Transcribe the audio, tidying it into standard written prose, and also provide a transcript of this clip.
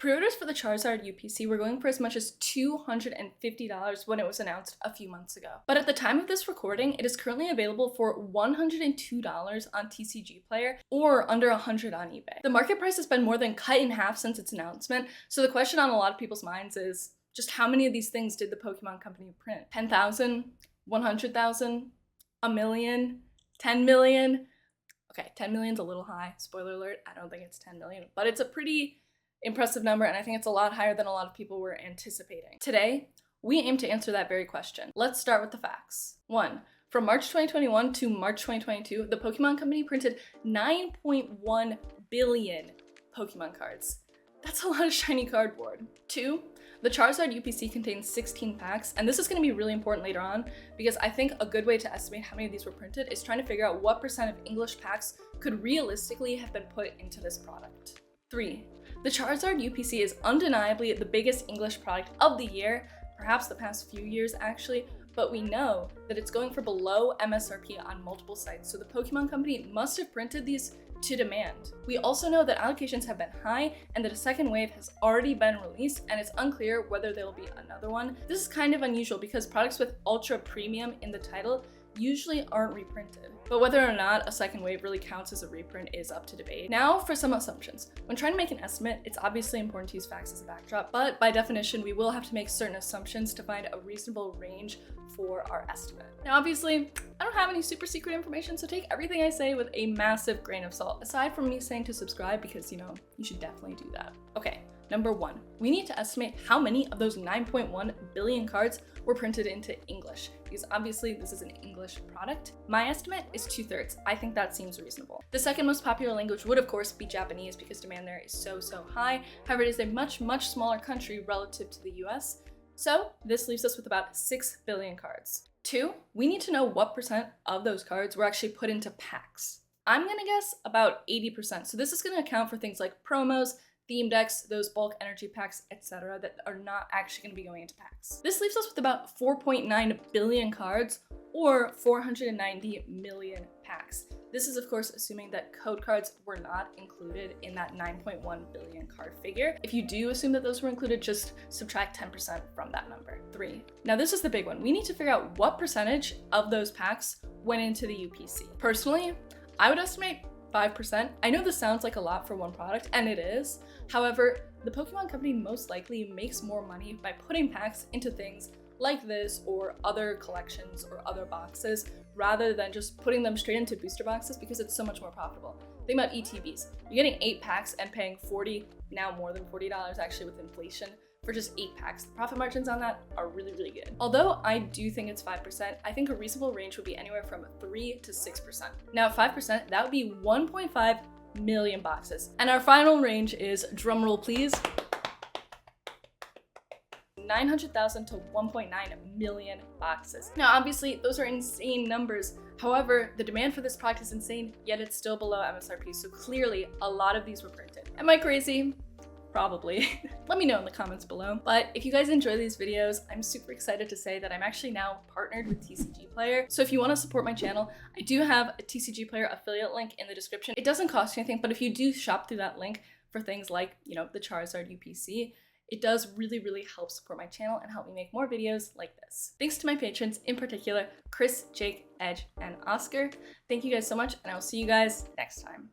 Pre-orders for the Charizard UPC were going for as much as $250 when it was announced a few months ago. But at the time of this recording, it is currently available for $102 on TCG Player or under $100 on eBay. The market price has been more than cut in half since its announcement, so the question on a lot of people's minds is just how many of these things did the Pokemon Company print? 10,000? 100,000? A million? 10 million? Okay, 10 million's a little high. Spoiler alert, I don't think it's 10 million, but it's a pretty impressive number, and I think it's a lot higher than a lot of people were anticipating. Today, we aim to answer that very question. Let's start with the facts. 1. From March 2021 to March 2022, the Pokemon Company printed 9.1 billion Pokemon cards. That's a lot of shiny cardboard. 2. The Charizard UPC contains 16 packs, and this is going to be really important later on because I think a good way to estimate how many of these were printed is trying to figure out what % of English packs could realistically have been put into this product. 3. The Charizard UPC is undeniably the biggest English product of the year, perhaps the past few years actually, but we know that it's going for below MSRP on multiple sites, so the Pokemon Company must have printed these to demand. We also know that allocations have been high and that a second wave has already been released, and it's unclear whether there will be another one. This is kind of unusual because products with ultra premium in the title usually aren't reprinted. But whether or not a second wave really counts as a reprint is up to debate. Now for some assumptions. When trying to make an estimate, it's obviously important to use facts as a backdrop, but by definition, we will have to make certain assumptions to find a reasonable range for our estimate. Now obviously, I don't have any super secret information, so take everything I say with a massive grain of salt, aside from me saying to subscribe because, you should definitely do that. Okay. Number 1, we need to estimate how many of those 9.1 billion cards were printed into English, because obviously this is an English product. My estimate is 2/3. I think that seems reasonable. The second most popular language would of course be Japanese because demand there is so high. However, it is a much smaller country relative to the US. So this leaves us with about 6 billion cards. 2, we need to know what % of those cards were actually put into packs. I'm gonna guess about 80%. So this is gonna account for things like promos, theme decks, those bulk energy packs, etc. that are not actually going to be going into packs. This leaves us with about 4.9 billion cards or 490 million packs. This is of course assuming that code cards were not included in that 9.1 billion card figure. If you do assume that those were included, just subtract 10% from that number. 3. Now this is the big one. We need to figure out what percentage of those packs went into the UPC. Personally, I would estimate 5%. I know this sounds like a lot for one product, and it is. However, the Pokemon Company most likely makes more money by putting packs into things like this or other collections or other boxes rather than just putting them straight into booster boxes because it's so much more profitable. Think about ETBs. You're getting 8 packs and paying $40, now more than $40 actually with inflation, for just 8 packs. The profit margins on that are really good. Although I do think it's 5%, I think a reasonable range would be anywhere from 3 to 6%. Now at 5%, that would be 1.5 million boxes. And our final range is, drumroll please, 900,000 to 1.9 million boxes. Now obviously those are insane numbers. However, the demand for this product is insane, yet it's still below MSRP, so clearly a lot of these were printed. Am I crazy? Probably. Let me know in the comments below. But if you guys enjoy these videos, I'm super excited to say that I'm actually now partnered with TCG Player. So if you want to support my channel, I do have a TCG Player affiliate link in the description. It doesn't cost you anything, but if you do shop through that link for things like, the Charizard UPC, it does really help support my channel and help me make more videos like this. Thanks to my patrons, in particular, Chris, Jake, Edge, and Oscar. Thank you guys so much, and I will see you guys next time.